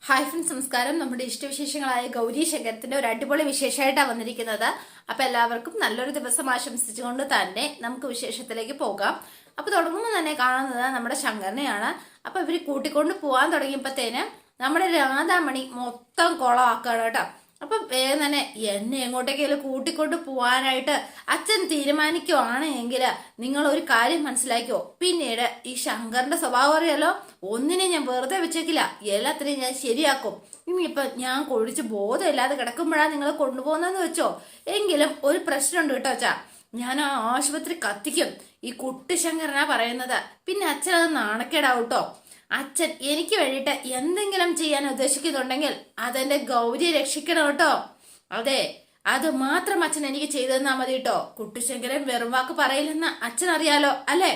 Hi friends, നമസ്കാരം. നമ്മുടെ ഇഷ്ടവിശേഷങ്ങളായ ഗൗരി ശങ്കരത്തിന്റെ ഒരു അടിപൊളി വിശേഷമായിട്ടാണ് വന്നിരിക്കുന്നത്. അപ്പൊ എല്ലാവർക്കും നല്ലൊരു ദിവസം ആശംസിച്ചുകൊണ്ട് തന്നെ നമുക്ക് വിശേഷത്തിലേക്ക് പോകാം. അപ്പൊ തുടങ്ങുമ്പോൾ തന്നെ കാണുന്നത് നമ്മുടെ ശങ്കരനെയാണ്. അപ്പൊ ഇവര് കൂട്ടിക്കൊണ്ട് പോവാൻ തുടങ്ങിയപ്പോഴത്തേന് നമ്മുടെ രാധാമണി മൊത്തം കുളമാക്കാണ് കേട്ടോ. അപ്പൊ വേഗം തന്നെ എന്നെ എങ്ങോട്ടേക്കെങ്കിലും കൂട്ടിക്കൊണ്ട് പോവാനായിട്ട് അച്ഛൻ തീരുമാനിക്കുവാണെങ്കിൽ നിങ്ങൾ ഒരു കാര്യം മനസ്സിലാക്കിയോ, പിന്നീട് ഈ ശങ്കറിന്റെ സ്വഭാവം അറിയാലോ, ഒന്നിനെ ഞാൻ വെറുതെ വെച്ചേക്കില്ല, എല്ലാത്തിനെയും ഞാൻ ശരിയാക്കും. ഇനിയിപ്പൊ ഞാൻ കൊഴിച്ച് ബോധമില്ലാതെ കിടക്കുമ്പോഴാണ് നിങ്ങൾ കൊണ്ടുപോകുന്നതെന്ന് വെച്ചോ, എങ്കിലും ഒരു പ്രശ്നമുണ്ട് കേട്ടോ അച്ഛാ, ഞാൻ ആ ആശുപത്രി കത്തിക്കും. ഈ കുട്ടിശങ്കരനാ പറയുന്നത്. പിന്നെ അച്ഛനത് നാണക്കേടാവൂട്ടോ. അച്ഛൻ എനിക്ക് വേണ്ടിയിട്ട് എന്തെങ്കിലും ചെയ്യാൻ ഉദ്ദേശിക്കുന്നുണ്ടെങ്കിൽ അതെന്റെ ഗൗരിയെ രക്ഷിക്കണം കേട്ടോ. അതെ, അത് മാത്രം അച്ഛൻ എനിക്ക് ചെയ്തു തന്നാ മതി കേട്ടോ. കുട്ടിശങ്കരൻ വെറും വാക്ക് പറയില്ലെന്ന് അച്ഛൻ അറിയാലോ അല്ലേ?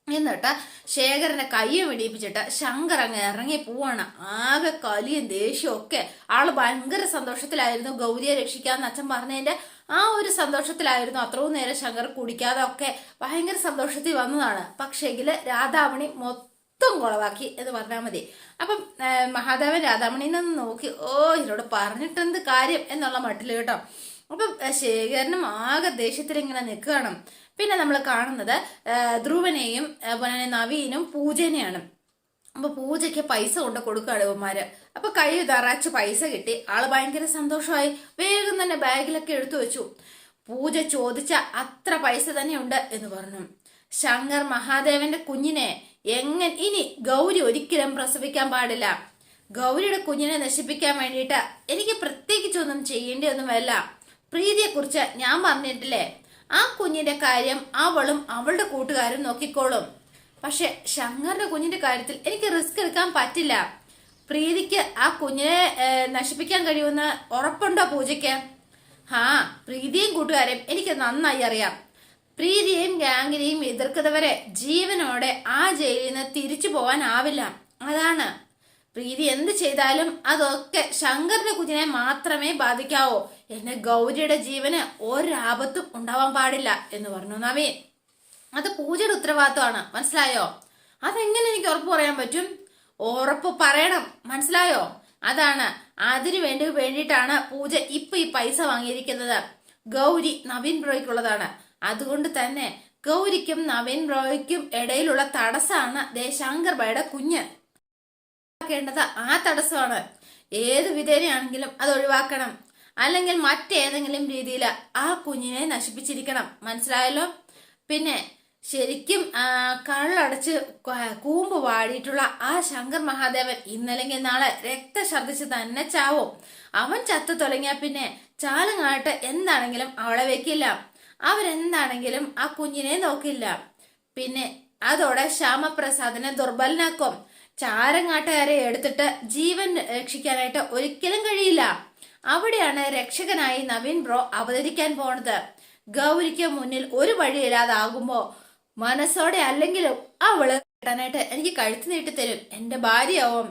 എന്നിട്ട് ശേഖരനെ കയ്യും വെടിയിപ്പിച്ചിട്ട് ശങ്കർ അങ്ങ് ഇറങ്ങി പോവാണ്. ആകെ കലിയും ദേഷ്യവും ഒക്കെ. ആള് ഭയങ്കര സന്തോഷത്തിലായിരുന്നു. ഗൗരിയെ രക്ഷിക്കാന്ന് അച്ഛൻ പറഞ്ഞതിന്റെ ആ ഒരു സന്തോഷത്തിലായിരുന്നു. അത്രയും നേരം ശങ്കർ കുടിക്കാതെ ഒക്കെ ഭയങ്കര സന്തോഷത്തിൽ വന്നതാണ്. പക്ഷേങ്കില് രാധാമണി മൊത്തം കുളവാക്കി എന്ന് പറഞ്ഞാൽ മതി. അപ്പം മഹാദേവൻ രാധാമണിനെ നോക്കി, ഓ ഇതിനോട് പറഞ്ഞിട്ടെന്ത് കാര്യം എന്നുള്ള മട്ടില് കേട്ടോ. അപ്പം ശേഖരനും ആകെ ദേഷ്യത്തിൽ ഇങ്ങനെ നിൽക്കുകയാണ്. പിന്നെ നമ്മൾ കാണുന്നത് ധ്രുവനെയും നവീനും പൂജനെയാണ്. അപ്പൊ പൂജയ്ക്ക് പൈസ കൊണ്ട് കൊടുക്കുകയാണ് ഇവന്മാര്. അപ്പൊ കൈ നിറച്ച് പൈസ കിട്ടി. ആള് ഭയങ്കര സന്തോഷമായി. വേഗം തന്നെ ബാഗിലൊക്കെ എടുത്തു വെച്ചു. പൂജ ചോദിച്ച അത്ര പൈസ തന്നെ ഉണ്ട് എന്ന് പറഞ്ഞു. ശങ്കർ മഹാദേവന്റെ കുഞ്ഞിനെ ഇനി ഗൗരി ഒരിക്കലും പ്രസവിക്കാൻ പാടില്ല. ഗൗരിയുടെ കുഞ്ഞിനെ നശിപ്പിക്കാൻ വേണ്ടിയിട്ട് എനിക്ക് പ്രത്യേകിച്ചൊന്നും ചെയ്യേണ്ടിയൊന്നുമല്ല. പ്രീതിയെ കുറിച്ച് ഞാൻ പറഞ്ഞിട്ടില്ലേ, ആ കുഞ്ഞിന്റെ കാര്യം അവളും അവളുടെ കൂട്ടുകാരും നോക്കിക്കോളും. പക്ഷെ ശങ്കറിന്റെ കുഞ്ഞിന്റെ കാര്യത്തിൽ എനിക്ക് റിസ്ക് എടുക്കാൻ പറ്റില്ല. പ്രീതിക്ക് ആ കുഞ്ഞിനെ നശിപ്പിക്കാൻ കഴിയുമെന്ന് ഉറപ്പുണ്ടോ പൂജയ്ക്ക്? പ്രീതിയും കൂട്ടുകാരെയും എനിക്ക് നന്നായി അറിയാം. പ്രീതിയെയും ഗാംഗിനെയും എതിർക്കുന്നവരെ ജീവനോടെ ആ ജയിലിൽ നിന്ന് തിരിച്ചു പോവാനാവില്ല. അതാണ്, പ്രീതി എന്ത് ചെയ്താലും അതൊക്കെ ശങ്കറിന്റെ കുഞ്ഞിനെ മാത്രമേ ബാധിക്കാവൂ. എന്നെ ഗൗരിയുടെ ജീവന് ഒരാപത്തും ഉണ്ടാവാൻ പാടില്ല എന്ന് പറഞ്ഞു നവീൻ. അത് പൂജയുടെ ഉത്തരവാദിത്വമാണ്, മനസ്സിലായോ? അതെങ്ങനെ എനിക്ക് ഉറപ്പ് പറയാൻ പറ്റും? ഉറപ്പ് പറയണം, മനസ്സിലായോ? അതാണ്, അതിനു വേണ്ടിയിട്ടാണ് പൂജ ഇപ്പൊ ഈ പൈസ വാങ്ങിയിരിക്കുന്നത്. ഗൗരി നവീൻ ബ്രോയ്ക്കുള്ളതാണ്. അതുകൊണ്ട് തന്നെ ഗൗരിക്കും നവീൻ ബ്രോയ്ക്കും ഇടയിലുള്ള തടസ്സമാണ് ശങ്കർ ബൈയുടെ കുഞ്ഞ്. ഒഴിവാക്കേണ്ടത് ആ തടസ്സമാണ്. ഏത് വിധേനയാണെങ്കിലും അത് ഒഴിവാക്കണം. അല്ലെങ്കിൽ മറ്റേതെങ്കിലും രീതിയിൽ ആ കുഞ്ഞിനെ നശിപ്പിച്ചിരിക്കണം, മനസ്സിലായല്ലോ? പിന്നെ ശരിക്കും കള്ളടച്ച് കൂമ്പ് വാടിയിട്ടുള്ള ആ ശങ്കർ മഹാദേവൻ ഇന്നല്ലെങ്കിൽ നാളെ രക്തഛർദ്ദിച്ച് തന്നെ ചാവും. അവൻ ചത്തു തുടങ്ങിയാൽ പിന്നെ ചാലങ്ങാട്ട് എന്താണെങ്കിലും അവളെ വെക്കില്ല. അവരെന്താണെങ്കിലും ആ കുഞ്ഞിനെ നോക്കില്ല. പിന്നെ അതോടെ ശ്യാമപ്രസാദിനെ ദുർബലനാക്കും. ചാരങ്ങാട്ടുകാരെ എടുത്തിട്ട് ജീവൻ രക്ഷിക്കാനായിട്ട് ഒരിക്കലും കഴിയില്ല. അവിടെയാണ് രക്ഷകനായി നവീൻ ബ്രോ അവതരിക്കാൻ പോണത്. ഗൗരിക്ക് മുന്നിൽ ഒരു വഴിയില്ലാതാകുമ്പോ മനസ്സോടെ അല്ലെങ്കിലും അവള് കിട്ടാനായിട്ട് എനിക്ക് കഴുത്ത് നീട്ടി തരും. എന്റെ ഭാര്യയാവും.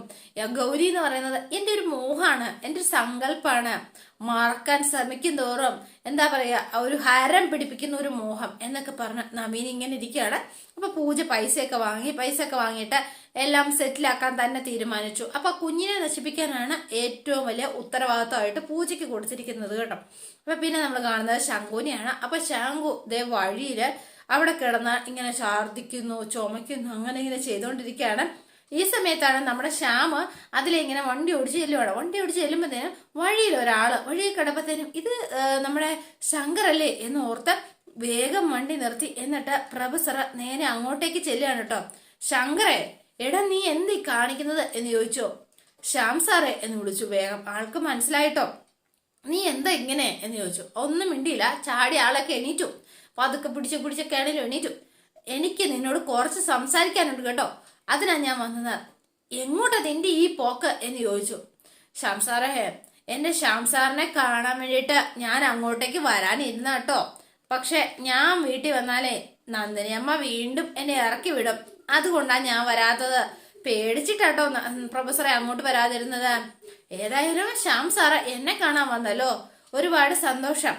ഗൗരി എന്ന് പറയുന്നത് എന്റെ ഒരു മോഹാണ്, എന്റെ ഒരു സങ്കല്പാണ്. മറക്കാൻ ശ്രമിക്കും തോറും എന്താ പറയാ, ഒരു ഹരം പിടിപ്പിക്കുന്ന ഒരു മോഹം എന്നൊക്കെ പറഞ്ഞ് നവീൻ ഇങ്ങനെ ഇരിക്കുകയാണ്. അപ്പൊ പൂജ പൈസയൊക്കെ വാങ്ങിയിട്ട് എല്ലാം സെറ്റിലാക്കാൻ തന്നെ തീരുമാനിച്ചു. അപ്പൊ കുഞ്ഞിനെ നശിപ്പിക്കാനാണ് ഏറ്റവും വലിയ ഉത്തരവാദിത്തമായിട്ട് പൂജയ്ക്ക് കൊടുത്തിരിക്കുന്നത് കേട്ടോ. അപ്പൊ പിന്നെ നമ്മൾ കാണുന്നത് ശങ്കുനെയാണ്. അപ്പൊ ശങ്കു ദേ വഴിയില് അവിടെ കിടന്ന് ഇങ്ങനെ ഛർദിക്കുന്നു, ചുമയ്ക്കുന്നു, അങ്ങനെ ഇങ്ങനെ ചെയ്തുകൊണ്ടിരിക്കുകയാണ്. ഈ സമയത്താണ് നമ്മുടെ ശ്യാമ് അതിലിങ്ങനെ വണ്ടി ഓടിച്ച് ചെല്ലുമ്പോഴത്തേനും വഴിയിൽ ഒരാള് വഴിയിൽ കിടപ്പത്തേനും ഇത് നമ്മുടെ ശങ്കറല്ലേ എന്ന് ഓർത്ത് വേഗം വണ്ടി നിർത്തി. എന്നിട്ട് പ്രൊഫസർ നേരെ അങ്ങോട്ടേക്ക് ചെല്ലുകയാണ് കേട്ടോ. ശങ്കറെ, എടാ നീ എന്ത് കാണിക്കുന്നത് എന്ന് ചോദിച്ചോ. ശ്യാം സാറേ എന്ന് വിളിച്ചു. വേഗം ആൾക്ക് മനസ്സിലായിട്ടോ. നീ എന്താ ഇങ്ങനെ എന്ന് ചോദിച്ചു. ഒന്നും മിണ്ടിയില്ല. ചാടി ആളൊക്കെ എണീറ്റു. പതുക്കെ പിടിച്ചൊക്കെയാണേലും എണീറ്റു. എനിക്ക് നിന്നോട് കുറച്ച് സംസാരിക്കാനുണ്ട് കേട്ടോ, അതിനാ ഞാൻ വന്നത്. എങ്ങോട്ടാ നിന്റെ ഈ പോക്ക് എന്ന് ചോദിച്ചു. ശ്യാം സാറേ, എന്റെ ശ്യാം സാറിനെ കാണാൻ വേണ്ടിയിട്ട് ഞാൻ അങ്ങോട്ടേക്ക് വരാനിരുന്ന കേട്ടോ. പക്ഷെ ഞാൻ വീട്ടിൽ വന്നാലേ നന്ദിനി അമ്മ വീണ്ടും എന്നെ ഇറക്കി വിടും. അതുകൊണ്ടാ ഞാൻ വരാത്തത്. പേടിച്ചിട്ടാട്ടോ പ്രൊഫസറെ അങ്ങോട്ട് വരാതിരുന്നത്. ഏതായാലും ശ്യാം സാറ് എന്നെ കാണാൻ വന്നല്ലോ, ഒരുപാട് സന്തോഷം.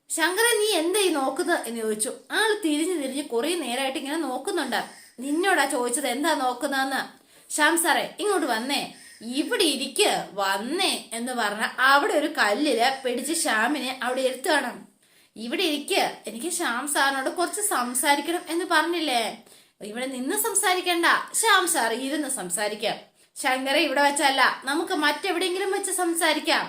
ശങ്കറെ നീ എന്താ ഈ നോക്കുന്നത് എന്ന് ചോദിച്ചു. ആള് തിരിഞ്ഞ് കുറെ നേരമായിട്ട് ഇങ്ങനെ നോക്കുന്നുണ്ട്. നിന്നോടാ ചോദിച്ചത് എന്താ നോക്കുന്നതെന്ന്. ശ്യാം സാറേ ഇങ്ങോട്ട് വന്നേ, ഇവിടെ ഇരിക്ക് വന്നേ എന്ന് പറഞ്ഞ അവിടെ ഒരു കല്ലില് പിടിച്ച് ശ്യാമിനെ അവിടെ ഇരുത്തുകയാണ്. ഇവിടെ ഇരിക്ക്, എനിക്ക് ശ്യാം സാറിനോട് കുറച്ച് സംസാരിക്കണം എന്ന് പറഞ്ഞില്ലേ? ഇവിടെ നിന്ന് സംസാരിക്കണ്ട, ശ്യാം സാർ ഇരുന്ന് സംസാരിക്കാം. ശങ്കര ഇവിടെ വെച്ചല്ല, നമുക്ക് മറ്റെവിടെയെങ്കിലും വെച്ച് സംസാരിക്കാം.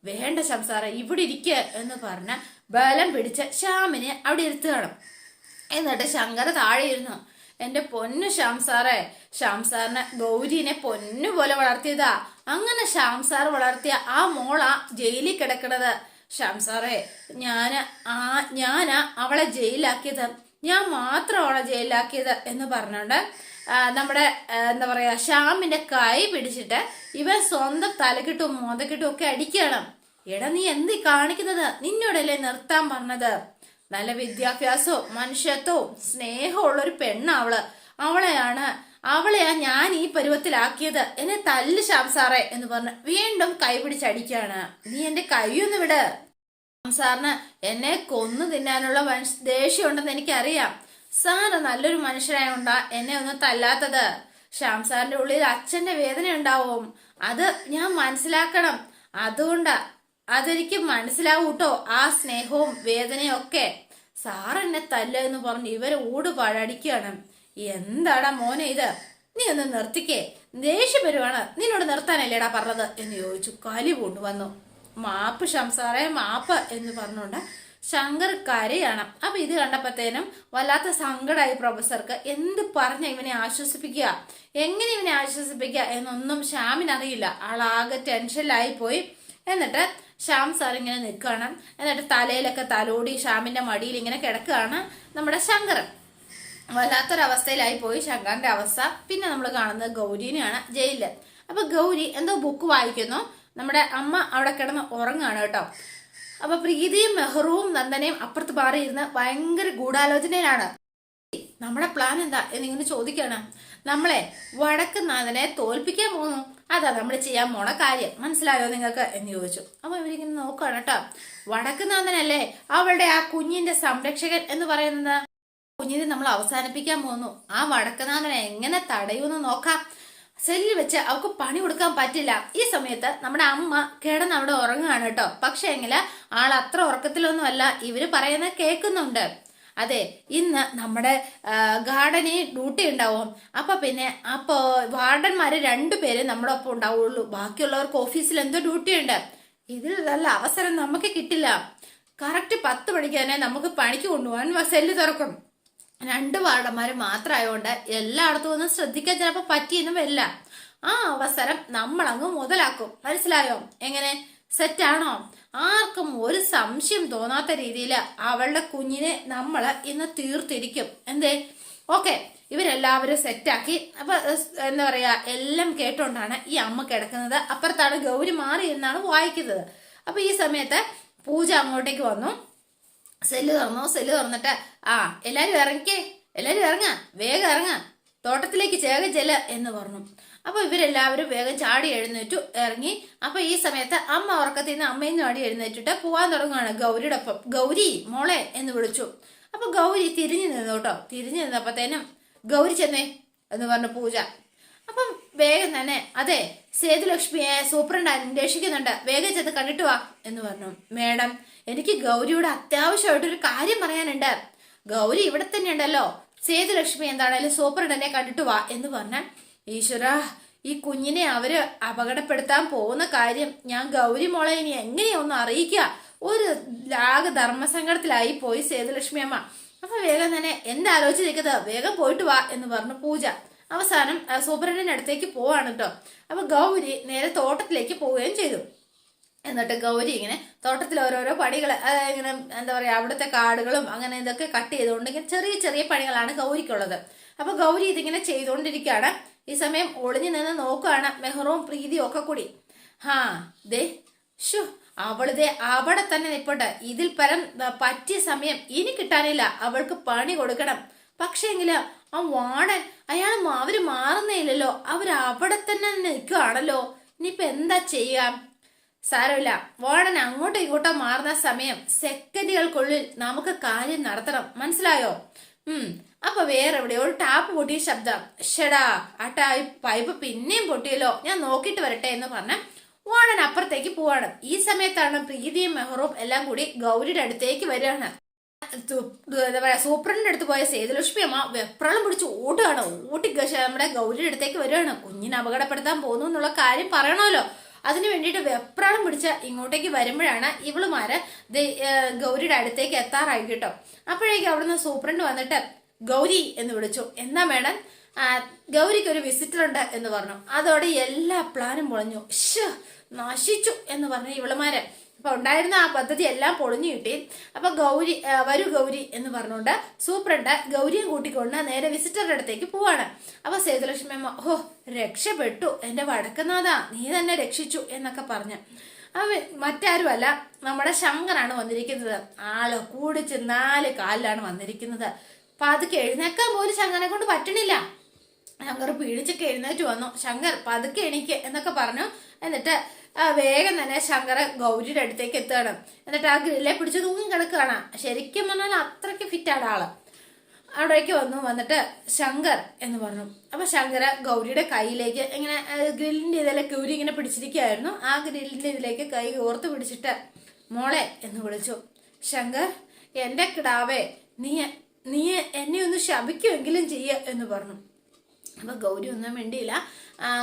വേണ്ട ശ്യാം സാറേ, ഇവിടെ ഇരിക്ക് എന്ന് പറഞ്ഞ ബലം പിടിച്ച് ശ്യാമിനെ അവിടെ ഇരുത്തുകയാണ്. എന്നിട്ട് ശങ്കര താഴെ ഇരുന്നു. എന്റെ പൊന്നു ശ്യാം സാറേ, ശ്യാം സാറിനെ ഗൗരിനെ പൊന്നു പോലെ വളർത്തിയതാ. അങ്ങനെ ശ്യാം സാർ വളർത്തിയ ആ മോളാ ജയിലിൽ കിടക്കണത്. ശ്യാം സാറേ, ഞാനാ അവളെ ജയിലാക്കിയത്, ഞാൻ മാത്രം അവളെ ജയിലാക്കിയത് എന്ന് പറഞ്ഞോണ്ട് നമ്മുടെ എന്താ പറയാ ശ്യാമിന്റെ കൈ പിടിച്ചിട്ട് ഇവൻ സ്വന്തം തലക്കിട്ടും മോതക്കിട്ടും ഒക്കെ അടിക്കണം. എടാ നീ എന്ത് കാണിക്കുന്നത്? നിന്നോടല്ലേ നിർത്താൻ പറഞ്ഞത്? നല്ല വിദ്യാഭ്യാസവും മനുഷ്യത്വവും സ്നേഹവും ഉള്ളൊരു പെണ്ണാവള്. അവളെയാ ഞാൻ ഈ പരുവത്തിലാക്കിയത്. എന്നെ തല്ല് ശ്യാം സാറേ എന്ന് പറഞ്ഞ് വീണ്ടും കൈ പിടിച്ചടിക്കാണ്. നീ എന്റെ കൈയൊന്ന് വിട്. ശ്യാം സാറിന് എന്നെ കൊന്നു തിന്നാനുള്ള ദേഷ്യം ഉണ്ടെന്ന് എനിക്കറിയാം. സാറ് നല്ലൊരു മനുഷ്യനായോണ്ടാ എന്നെ ഒന്നും തല്ലാത്തത്. ശ്യാം സാറിന്റെ ഉള്ളിൽ അച്ഛന്റെ വേദന ഉണ്ടാവും, അത് ഞാൻ മനസ്സിലാക്കണം. അതുകൊണ്ടാ അതെനിക്ക് മനസ്സിലാവൂട്ടോ, ആ സ്നേഹവും വേദനയും ഒക്കെ. സാർ എന്നെ തല്ല എന്ന് പറഞ്ഞ് ഇവരെ ഊടുപാടടിക്കുകയാണ്. എന്താടാ മോനെ ഇത്? നീ ഒന്ന് നിർത്തിക്കേ, ദേഷ്യം വരുവാണ്. നിന്നോട് നിർത്താനല്ലേടാ പറഞ്ഞത് എന്ന് ചോദിച്ചു. കലി കൊണ്ടുവന്നു. മാപ്പ് ശ്യാം സാറേ, മാപ്പ് എന്ന് പറഞ്ഞുകൊണ്ട് ശങ്കർ കരയാണ്. അപ്പൊ ഇത് കണ്ടപ്പോഴത്തേനും വല്ലാത്ത സങ്കടമായി പ്രൊഫസർക്ക്. എന്ത് പറഞ്ഞ ഇവനെ ആശ്വസിപ്പിക്കുക, എങ്ങനെ ഇവനെ ആശ്വസിപ്പിക്കുക എന്നൊന്നും ശ്യാമിനറിയില്ല. ആളാകെ ടെൻഷനിലായി പോയി. എന്നിട്ട് ശ്യാം സാർ ഇങ്ങനെ നിൽക്കുകയാണ്. എന്നിട്ട് തലയിലൊക്കെ തലോടി ശ്യാമിന്റെ മടിയിൽ ഇങ്ങനെ കിടക്കുകയാണ് നമ്മുടെ ശങ്കർ. വല്ലാത്തൊരവസ്ഥയിലായി പോയി ശങ്കറിന്റെ അവസ്ഥ. പിന്നെ നമ്മൾ കാണുന്നത് ഗൗരിനെയാണ് ജയിലില്. അപ്പൊ ഗൗരി എന്തോ ബുക്ക് വായിക്കുന്നു. നമ്മുടെ അമ്മ അവിടെ കിടന്ന് ഉറങ്ങാണ് കേട്ടോ. അപ്പൊ പ്രീതിയും മെഹ്റുവും നന്ദനയും അപ്പുറത്ത് മാറിയിരുന്ന് ഭയങ്കര ഗൂഢാലോചനയിലാണ്. നമ്മുടെ പ്ലാൻ എന്താ എന്നിങ്ങനെ ചോദിക്കാണ്. നമ്മളെ വടക്കുന്നാഥനെ തോൽപ്പിക്കാൻ പോകുന്നു, അതാ നമ്മൾ ചെയ്യാൻ പോണ കാര്യം, മനസ്സിലായോ നിങ്ങൾക്ക് എന്ന് ചോദിച്ചു. അപ്പൊ ഇവരിങ്ങനെ നോക്കുകയാണ് കേട്ടോ. വടക്കുന്നാഥനല്ലേ അവളുടെ ആ കുഞ്ഞിന്റെ സംരക്ഷകൻ എന്ന് പറയുന്നത്. കുഞ്ഞിനെ നമ്മൾ അവസാനിപ്പിക്കാൻ പോകുന്നു. ആ വടക്കുന്നാഥനെ എങ്ങനെ തടയുമെന്ന് നോക്കാം. സെല്ലിൽ വെച്ച് അവൾക്ക് പണി കൊടുക്കാൻ പറ്റില്ല. ഈ സമയത്ത് നമ്മുടെ അമ്മ കിടന്ന് അവിടെ ഉറങ്ങുകയാണ് കേട്ടോ. പക്ഷേ എങ്കില് ആൾ അത്ര ഉറക്കത്തിലൊന്നും അല്ല, ഇവര് പറയുന്നത് കേൾക്കുന്നുണ്ട്. അതെ, ഇന്ന് നമ്മുടെ ഗാർഡനിൽ ഡ്യൂട്ടി ഉണ്ടാവും. അപ്പൊ വാർഡന്മാര് 2 പേര് നമ്മുടെ ഒപ്പം ഉണ്ടാവുള്ളൂ. ബാക്കിയുള്ളവർക്ക് ഓഫീസിൽ എന്തോ ഡ്യൂട്ടി ഉണ്ട്. ഇതിൽ നല്ല അവസരം നമുക്ക് കിട്ടില്ല. കറക്റ്റ് 10 മണിക്ക് തന്നെ നമുക്ക് പണിക്ക് കൊണ്ടുപോകാൻ സെല്ല് തുറക്കും. 2 വാർഡന്മാര് മാത്രമായോണ്ട് എല്ലായിടത്തും ഒന്നും ശ്രദ്ധിക്കാൻ ചിലപ്പോ പറ്റിയെന്നും വരില്ല. ആ അവസരം നമ്മളങ്ങ് മുതലാക്കും, മനസ്സിലായോ? എങ്ങനെ, സെറ്റാണോ? ആർക്കും ഒരു സംശയം തോന്നാത്ത രീതിയിൽ അവളുടെ കുഞ്ഞിനെ നമ്മള് ഇന്ന് തീർത്തിരിക്കും. എന്തേ? ഓക്കെ, ഇവരെല്ലാവരും സെറ്റാക്കി. അപ്പൊ എന്താ പറയാ, എല്ലാം കേട്ടോണ്ടാണ് ഈ അമ്മ കിടക്കുന്നത്. അപ്പുറത്താണ് ഗൗരി മാറി എന്നാണ് വായിക്കുന്നത്. അപ്പൊ ഈ സമയത്ത് പൂജ അങ്ങോട്ടേക്ക് വന്നു. സെല്ല് തുറന്നിട്ട് എല്ലാരും ഇറങ്ങിക്കേ, എല്ലാരും ഇറങ്ങാ, വേഗം ഇറങ്ങാ, തോട്ടത്തിലേക്ക് ചേകം ചെല്ല എന്ന് പറഞ്ഞു. അപ്പൊ ഇവരെല്ലാവരും വേഗം ചാടി എഴുന്നേറ്റു ഇറങ്ങി. അപ്പൊ ഈ സമയത്ത് അമ്മ ഉറക്കത്തിൽ നിന്ന് അമ്മയും ചാടി എഴുന്നേറ്റിട്ട് പോവാൻ തുടങ്ങുകയാണ് ഗൗരിയുടെ ഒപ്പം. ഗൗരി മോളെ എന്ന് വിളിച്ചു. അപ്പൊ ഗൗരി തിരിഞ്ഞു നിന്നു കേട്ടോ. തിരിഞ്ഞു നിന്നപ്പോഴത്തേനും ഗൗരി ചെന്നേ എന്ന് പറഞ്ഞു പൂജ. അപ്പം വേഗം തന്നെ, അതെ സേതുലക്ഷ്മിയെ സൂപ്രണ്ട് അന്വേഷിക്കുന്നുണ്ട്, വേഗം ചെന്ന് കണ്ടിട്ട് വാ എന്ന് പറഞ്ഞു. മേഡം, എനിക്ക് ഗൗരിയോട് അത്യാവശ്യമായിട്ടൊരു കാര്യം പറയാനുണ്ട്. ഗൗരി ഇവിടെ തന്നെ ഉണ്ടല്ലോ, സേതുലക്ഷ്മി എന്താണേലും സൂപ്രണ്ടനെ കണ്ടിട്ട് വാ എന്ന് പറഞ്ഞ. ഈശ്വര, ഈ കുഞ്ഞിനെ അവര് അപകടപ്പെടുത്താൻ പോകുന്ന കാര്യം ഞാൻ ഗൗരി മോളെ ഇനി എങ്ങനെയൊന്ന് അറിയിക്കുക. ഒരു ധർമ്മസങ്കടത്തിലായി പോയി സേതുലക്ഷ്മി അമ്മ. അപ്പൊ വേഗം തന്നെ എന്താലോചിച്ചിരിക്കുന്നത്, വേഗം പോയിട്ട് വാ എന്ന് പറഞ്ഞു പൂജ. അവസാനം സൂപ്രണ്ടിന്റെ അടുത്തേക്ക് പോവാണ് കേട്ടോ. അപ്പൊ ഗൗരി നേരെ തോട്ടത്തിലേക്ക് പോവുകയും ചെയ്തു. എന്നിട്ട് ഗൗരി ഇങ്ങനെ തോട്ടത്തിൽ ഓരോരോ പണികൾ, ഇങ്ങനെ എന്താ പറയാ, അവിടുത്തെ കാടുകളും അങ്ങനെ ഇതൊക്കെ കട്ട് ചെയ്തുകൊണ്ട് ഇങ്ങനെ ചെറിയ ചെറിയ പണികളാണ് ഗൗരിക്കുള്ളത്. അപ്പൊ ഗൗരി ഇതിങ്ങനെ ചെയ്തുകൊണ്ടിരിക്കുകയാണ്. ഈ സമയം ഒളിഞ്ഞു നിന്ന് നോക്കുകയാണ് മെഹ്റുവും പ്രീതിയും ഒക്കെ കൂടി. ദേ ഷു അവളിതേ അവിടെ തന്നെ നിൽപ്പട്ടെ, ഇതിൽ പരം പറ്റിയ സമയം ഇനി കിട്ടാനില്ല, അവൾക്ക് പണി കൊടുക്കണം. പക്ഷേങ്കില് ആ വാടൻ അവര് മാറുന്നേ ഇല്ലല്ലോ, അവരവിടെ തന്നെ നിൽക്കുകയാണല്ലോ. ഇനിയിപ്പൊ എന്താ ചെയ്യാം? സാരമില്ല, വാടൻ അങ്ങോട്ടോ ഇങ്ങോട്ടോ മാറുന്ന സമയം സെക്കൻഡുകൾക്കുള്ളിൽ നമുക്ക് കാര്യം നടത്തണം, മനസ്സിലായോ? അപ്പൊ വേറെ എവിടെയോ ഒരു ടാപ്പ് പൊട്ടിയ ശബ്ദം. ഷെടാ ആ പൈപ്പ് പിന്നെയും പൊട്ടിയല്ലോ, ഞാൻ നോക്കിയിട്ട് വരട്ടെ എന്ന് പറഞ്ഞ് വാർഡൻ അപ്പുറത്തേക്ക് പോവാണ്. ഈ സമയത്താണ് പ്രീതിയും മെഹറും എല്ലാം കൂടി ഗൗരിയുടെ അടുത്തേക്ക് വരികയാണ്. എന്താ പറയാ, സൂപ്രണ്ടിന്റെ അടുത്ത് പോയ സേതുലക്ഷ്മി അമ്മ വെപ്രാളം പിടിച്ച് ഓടുകയാണ്. നമ്മുടെ ഗൗരിയുടെ അടുത്തേക്ക് വരികയാണ്. കുഞ്ഞിനെ അപകടപ്പെടുത്താൻ പോകുന്നു എന്നുള്ള കാര്യം പറയണമല്ലോ. അതിന് വേണ്ടിയിട്ട് വെപ്രാളം പിടിച്ച് ഇങ്ങോട്ടേക്ക് വരുമ്പോഴാണ് ഇവളുമാര് ഗൗരിയുടെ അടുത്തേക്ക് എത്താറായി കേട്ടോ. അപ്പോഴേക്കും അവിടുന്ന് സൂപ്രണ്ട് വന്നിട്ട് ഗൗരി എന്ന് വിളിച്ചു. എന്നാ മേഡം? ഗൗരിക്ക് ഒരു വിസിറ്റർ ഉണ്ട് എന്ന് പറഞ്ഞു. അതോടെ എല്ലാ പ്ലാനും പൊളിഞ്ഞു. നശിച്ചു എന്ന് പറഞ്ഞു ഇവളുമാര്. അപ്പൊ ഉണ്ടായിരുന്ന ആ പദ്ധതി എല്ലാം പൊളിഞ്ഞു കിട്ടി. അപ്പൊ ഗൗരി വരൂ ഗൗരി എന്ന് പറഞ്ഞുകൊണ്ട് സൂപ്രണ്ട് ഗൗരിയെ കൂട്ടിക്കൊണ്ട് നേരെ വിസിറ്ററുടെ അടുത്തേക്ക് പോവാണ്. അപ്പൊ സേതുലക്ഷ്മി അമ്മ, ഓ രക്ഷപ്പെട്ടു എന്റെ വടക്കുന്നാഥാ, നീ തന്നെ രക്ഷിച്ചു എന്നൊക്കെ പറഞ്ഞു. മറ്റാരുമല്ല, നമ്മുടെ ശങ്കറാണ് വന്നിരിക്കുന്നത്. ആള് കൂടിച്ച് 4 കാലിലാണ് വന്നിരിക്കുന്നത്. പതുക്കെ എഴുന്നേക്കാൻ പോലും ശങ്കരനെ കൊണ്ട് പറ്റണില്ല. ശങ്കർ പീഡിച്ചൊക്കെ എഴുന്നേറ്റ് വന്നു. ശങ്കർ പതുക്കെ എണീക്ക് എന്നൊക്കെ പറഞ്ഞു. എന്നിട്ട് വേഗം തന്നെ ശങ്കർ ഗൗരിയുടെ അടുത്തേക്ക് എത്തുകയാണ്. എന്നിട്ട് ആ ഗ്രില്ലെ പിടിച്ച് തൂങ്ങി കിടക്കുകയാണ്. ശരിക്കും പറഞ്ഞാൽ അത്രയ്ക്ക് ഫിറ്റാണ് ആള്. അവിടേക്ക് വന്നിട്ട് ശങ്കർ എന്ന് പറഞ്ഞു. അപ്പൊ ശങ്കര ഗൗരിയുടെ കൈയിലേക്ക് ഇങ്ങനെ ഗ്രില്ലിന്റെ ഇതിലേക്ക് ഗൗരി ഇങ്ങനെ പിടിച്ചിരിക്കുകയായിരുന്നു. ആ ഗ്രില്ലിന്റെ ഇതിലേക്ക് കൈ ഓർത്ത് പിടിച്ചിട്ട് മോളെ എന്ന് വിളിച്ചു. ശങ്കർ, എന്റെ കിടാവേ, നീ എന്നെ ഒന്ന് ശപിക്കുമെങ്കിലും ചെയ്യ എന്ന് പറഞ്ഞു. അപ്പൊ ഗൗരി ഒന്നും മിണ്ടിയില്ല.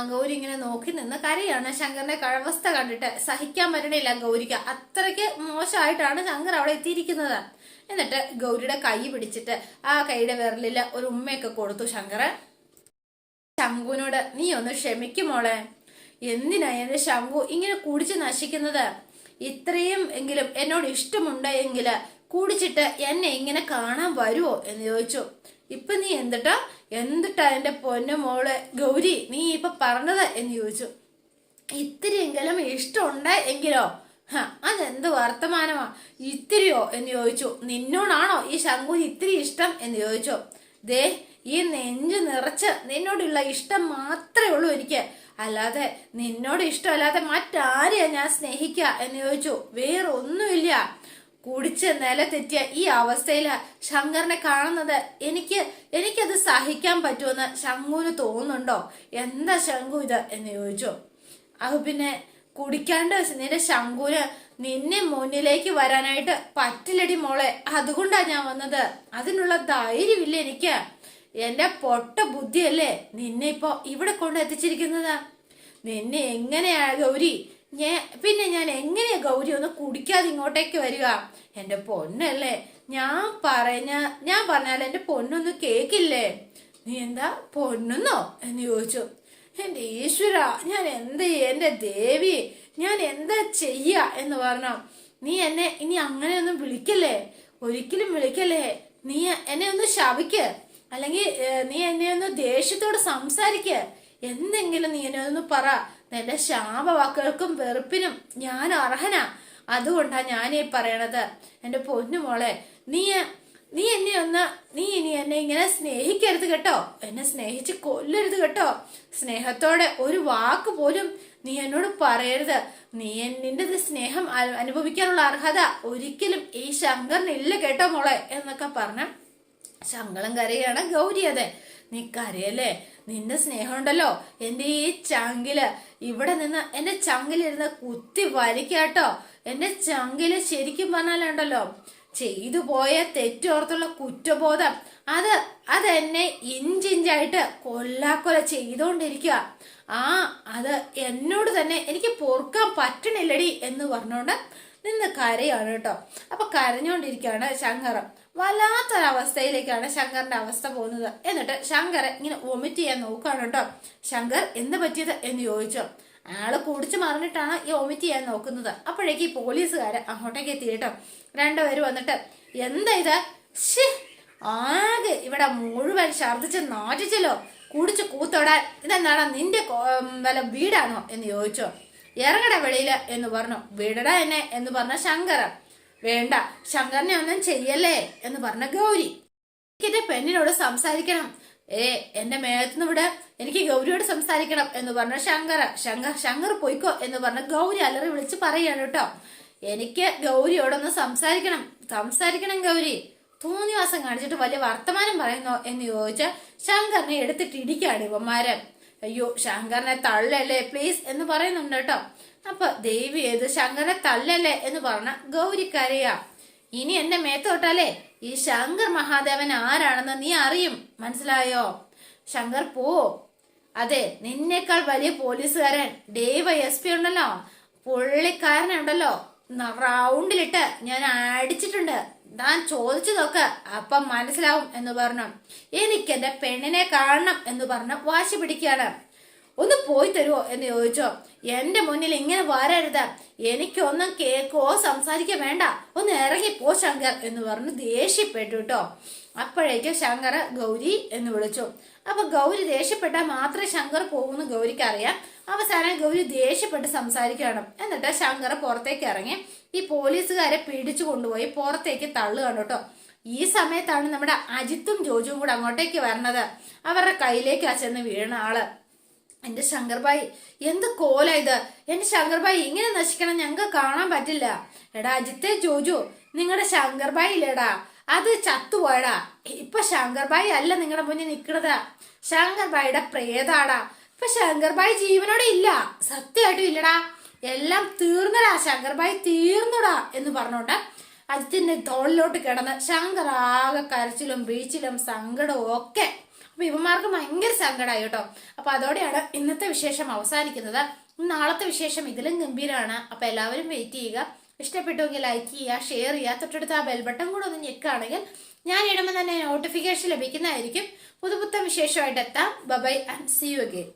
ഗൗരി ഇങ്ങനെ നോക്കി നിന്ന് കരയാണ്. ശങ്കറിന്റെ അവസ്ഥ കണ്ടിട്ട് സഹിക്കാൻ പറ്റണില്ല ഗൗരിക്ക്. അത്രയ്ക്ക് മോശമായിട്ടാണ് ശങ്കർ അവിടെ എത്തിയിരിക്കുന്നത്. എന്നിട്ട് ഗൗരിയുടെ കൈ പിടിച്ചിട്ട് ആ കൈയുടെ വിരലില് ഒരു ഉമ്മയൊക്കെ കൊടുത്തു ശങ്കർ. ശംഖുവിനോട് നീ ഒന്ന് ക്ഷമിക്കും മോളെ. എന്തിനാ എന്റെ ശംഖു ഇങ്ങനെ കുടിച്ച് നശിക്കുന്നത്? ഇത്രയും എങ്കിലും എന്നോട് ഇഷ്ടമുണ്ടെങ്കിൽ കുടിച്ചിട്ട് എന്നെ ഇങ്ങനെ കാണാൻ വരുമോ എന്ന് ചോദിച്ചു. ഇപ്പൊ നീ എന്തിട്ടാ എന്റെ പൊന്നു മോളെ ഗൗരി നീ ഇപ്പൊ പറഞ്ഞത് എന്ന് ചോദിച്ചു. ഇത്തിരിയെങ്കിലും ഇഷ്ടമുണ്ട് എങ്കിലോ? അതെന്ത് വർത്തമാനമാ, ഇത്തിരിയോ എന്ന് ചോദിച്ചു. നിന്നോടാണോ ഈ ശങ്കുന് ഇത്തിരി ഇഷ്ടം എന്ന് ചോദിച്ചു. ദേ, ഈ നെഞ്ചു നിറച്ച് നിന്നോടുള്ള ഇഷ്ടം മാത്രമേ ഉള്ളൂ എനിക്ക്, അല്ലാതെ നിന്നോട് ഇഷ്ടമല്ലാതെ മറ്റാരെയാ ഞാൻ സ്നേഹിക്കുക എന്ന് ചോദിച്ചു. വേറെ ഒന്നുമില്ല. കുടിച്ച് നിലതെറ്റിയ ഈ അവസ്ഥയില് ശങ്കറിനെ കാണുന്നത് എനിക്കത് സഹിക്കാൻ പറ്റുമെന്ന് ശങ്കുവിന് തോന്നുന്നുണ്ടോ? എന്താ ശങ്കു ഇത് എന്ന് ചോദിച്ചു. അത് പിന്നെ കുടിക്കാണ്ട് നിന്റെ ശങ്കുവിന് നിന്നെ മുന്നിലേക്ക് വരാനായിട്ട് പറ്റില്ലടി മോളെ, അതുകൊണ്ടാ ഞാൻ വന്നത്. അതിനുള്ള ധൈര്യമില്ല എനിക്ക്. എന്റെ പൊട്ട ബുദ്ധിയല്ലേ നിന്നെ ഇപ്പൊ ഇവിടെ കൊണ്ട് എത്തിച്ചിരിക്കുന്നത്. നിന്നെ എങ്ങനെയാ ഗൗരി ഞാൻ എങ്ങനെയാ ഗൗരി ഒന്ന് കുടിക്കാതെ ഇങ്ങോട്ടേക്ക് വരിക? എന്റെ പൊന്നല്ലേ, ഞാൻ പറഞ്ഞാൽ എന്റെ പൊന്നൊന്ന് കേക്കില്ലേ? നീ എന്താ പൊന്നെന്നോ എന്ന് ചോദിച്ചു. എന്റെ ഈശ്വര, ഞാൻ എന്റെ ദേവി, ഞാൻ എന്താ ചെയ്യ എന്ന് പറഞ്ഞു. നീ എന്നെ ഇനി അങ്ങനെയൊന്നും വിളിക്കല്ലേ, ഒരിക്കലും വിളിക്കല്ലേ. നീ എന്നെ ഒന്ന് ശപിക്ക്, അല്ലെങ്കിൽ നീ എന്നെ ഒന്ന് ദേഷ്യത്തോട് സംസാരിക്ക്. എന്തെങ്കിലും നീ എന്നെ ഒന്ന് പറ. എന്റെ ശാപവാക്കുകൾക്കും വെറുപ്പിനും ഞാൻ അർഹനാ. അതുകൊണ്ടാ ഞാനീ പറയണത്. എന്റെ പൊന്നുമോളെ, നീ ഇനി എന്നെ ഇങ്ങനെ സ്നേഹിക്കരുത് കേട്ടോ. എന്നെ സ്നേഹിച്ച് കൊല്ലരുത് കേട്ടോ. സ്നേഹത്തോടെ ഒരു വാക്ക് പോലും നീ എന്നോട് പറയരുത്. നിന്റെ സ്നേഹം അനുഭവിക്കാനുള്ള അർഹത ഒരിക്കലും ഈ ശങ്കറിനില്ല കേട്ടോ മോളെ എന്നൊക്കെ പറഞ്ഞ ശങ്കളം കരയാണ് ഗൗരി. അതെ, നീ കരയല്ലേ? നിന്റെ സ്നേഹം ഉണ്ടല്ലോ എന്റെ ഈ ചങ്കില്, ഇവിടെ നിന്ന് എന്റെ ചങ്കിലിരുന്ന് കുത്തി വലിക്കാട്ടോ. എന്റെ ചങ്കില് ശരിക്കും പറഞ്ഞാലുണ്ടല്ലോ ചെയ്തു പോയ തെറ്റോർത്തുള്ള കുറ്റബോധം അതെന്നെ ഇഞ്ചിഞ്ചായിട്ട് കൊല്ലാക്കൊല ചെയ്തോണ്ടിരിക്കുക. അത് എന്നോട് തന്നെ എനിക്ക് പൊറുക്കാൻ പറ്റണില്ലടി എന്ന് പറഞ്ഞോണ്ട് നിന്ന് കരയാണ് കേട്ടോ. അപ്പൊ കരഞ്ഞോണ്ടിരിക്കുകയാണ് ശങ്കർ. വല്ലാത്തൊരവസ്ഥയിലേക്കാണ് ശങ്കറിന്റെ അവസ്ഥ പോകുന്നത്. എന്നിട്ട് ശങ്കർ ഇങ്ങനെ വൊമിറ്റ് ചെയ്യാൻ നോക്കുകയാണ് കേട്ടോ. ശങ്കർ എന്ത് പറ്റിയത് എന്ന് ചോദിച്ചു. ആള് കുടിച്ചു മറിഞ്ഞിട്ടാണ് ഈ വൊമിറ്റ് ചെയ്യാൻ നോക്കുന്നത്. അപ്പോഴേക്ക് ഈ പോലീസുകാര് അങ്ങോട്ടേക്ക് എത്തി കേട്ടോ. രണ്ടുപേര് വന്നിട്ട് എന്താ ഇത്, ആകെ ഇവിടെ മുഴുവൻ ഛർദിച്ച് നാറ്റിച്ചല്ലോ, കുടിച്ച് കൂത്തോടാൻ. ഇതെന്താടാ നിന്റെ വല്ല വീടാണോ എന്ന് ചോദിച്ചോ. ഇറങ്ങട വെളിയില് എന്ന് പറഞ്ഞു. വിടടാ എന്നെ എന്ന് പറഞ്ഞ ശങ്കർ. വേണ്ട, ശങ്കറിനെ ഒന്നും ചെയ്യല്ലേ എന്ന് പറഞ്ഞ ഗൗരി. എനിക്കെന്റെ പെണ്ണിനോട് സംസാരിക്കണം. എന്റെ മേത്തുനിന്ന് ഇവിടെ എനിക്ക് ഗൗരിയോട് സംസാരിക്കണം എന്ന് പറഞ്ഞ ശങ്കർ പോയിക്കോ എന്ന് പറഞ്ഞ ഗൗരി അലറി വിളിച്ച് പറയാണ് കേട്ടോ. എനിക്ക് ഗൗരിയോടൊന്ന് സംസാരിക്കണം ഗൗരി. തോന്നിവാസം കാണിച്ചിട്ട് വലിയ വർത്തമാനം പറയുന്നോ എന്ന് ചോദിച്ചാൽ ശങ്കറിനെ എടുത്തിട്ട് ഇടിക്കാണ് ഇവന്മാര്. അയ്യോ ശങ്കറിനെ തള്ളല്ലേ പ്ലീസ് എന്ന് പറയുന്നുണ്ട് കേട്ടോ. അപ്പൊ ദേവി ഏത് ശങ്കറിനെ തള്ളല്ലേ എന്ന് പറഞ്ഞ ഗൗരിക്കരയാ. ഇനി എന്റെ മേത്ത് തൊട്ടാലേ ഈ ശങ്കർ മഹാദേവൻ ആരാണെന്ന് നീ അറിയും, മനസ്സിലായോ? ശങ്കർ പോ. അതെ, നിന്നേക്കാൾ വലിയ പോലീസുകാരൻ DYSP ഉണ്ടല്ലോ, പുള്ളിക്കാരനുണ്ടല്ലോ റൗണ്ടിലിട്ട് ഞാൻ അടിച്ചിട്ടുണ്ട്, താൻ ചോദിച്ചു നോക്ക്, അപ്പം മനസ്സിലാവും എന്ന് പറഞ്ഞു. എനിക്ക് എന്റെ പെണ്ണിനെ കാണണം എന്ന് പറഞ്ഞ് വാശി പിടിക്കുകയാണ്. ഒന്ന് പോയി തരുമോ എന്ന് ചോദിച്ചോ. എന്റെ മുന്നിൽ ഇങ്ങനെ വരരുത്, എനിക്കൊന്നും കേക്കോ സംസാരിക്കോ വേണ്ട, ഒന്ന് ഇറങ്ങിപ്പോ ശങ്കർ എന്ന് പറഞ്ഞ് ദേഷ്യപ്പെട്ടു കേട്ടോ. അപ്പോഴേക്കും ശങ്കർ ഗൗരി എന്ന് വിളിച്ചു. അപ്പൊ ഗൗരി ദേഷ്യപ്പെട്ടാൽ മാത്രമേ ശങ്കർ പോകുന്നു ഗൗരിക്ക് അറിയാം. അവസാനം ഗൗരി ദേഷ്യപ്പെട്ട് സംസാരിക്കുകയാണ്. എന്നിട്ട് ശങ്കർ പുറത്തേക്ക് ഇറങ്ങി ഈ പോലീസുകാരെ പിടിച്ചു കൊണ്ടുപോയി പുറത്തേക്ക് തള്ളുകയാണ് കേട്ടോ. ഈ സമയത്താണ് നമ്മുടെ അജിത്തും ജോജുവും കൂടെ അങ്ങോട്ടേക്ക് വരണത്. അവരുടെ കയ്യിലേക്ക് ചെന്ന് വീണ ആള്, എന്റെ ശങ്കർഭായി എന്ത് കോല ഇത്, എന്റെ ശങ്കർഭായി ഇങ്ങനെ നശിക്കണം ഞങ്ങൾക്ക് കാണാൻ പറ്റില്ല. എടാ അജിത്തെ ജോജു, നിങ്ങളുടെ ശങ്കർഭായി ഇല്ലേടാ, അത് ചത്തുപോയടാ. ഇപ്പൊ ശങ്കർഭായി അല്ല നിങ്ങളുടെ മുന്നിൽ നിക്കണത്, ശങ്കർഭായിയുടെ പ്രേതാടാ. ഇപ്പൊ ശങ്കർഭായി ജീവനോടെ ഇല്ല, സത്യമായിട്ടും ഇല്ലടാ, എല്ലാം തീർന്നടാ, ശങ്കർഭായി തീർന്നുടാ എന്ന് പറഞ്ഞോണ്ട് അജിത്തിന്റെ തോളിലോട്ട് കിടന്ന് ശങ്കർ ആകെ കരച്ചിലും വീഴ്ചിലും സങ്കടവും ഒക്കെ. അപ്പൊ ഇവന്മാർക്ക് ഭയങ്കര സങ്കടമായി കേട്ടോ. അപ്പൊ അതോടെയാണ് ഇന്നത്തെ വിശേഷം അവസാനിക്കുന്നത്. നാളത്തെ വിശേഷം ഇതിലും ഗംഭീരമാണ്. അപ്പൊ എല്ലാവരും വെയിറ്റ് ചെയ്യുക. ഇഷ്ടപ്പെട്ടുവെങ്കിൽ ലൈക്ക് ചെയ്യുക, ഷെയർ ചെയ്യുക, തൊട്ടടുത്ത് ആ ബെൽ ബട്ടൺ കൂടെ ഒന്ന് ഞെക്കുകയാണെങ്കിൽ ഞാൻ ഇടുമ്പോൾ തന്നെ നോട്ടിഫിക്കേഷൻ ലഭിക്കുന്നതായിരിക്കും. പുതുപുത്തൻ വിശേഷമായിട്ട് എത്താം. Bye and see you again.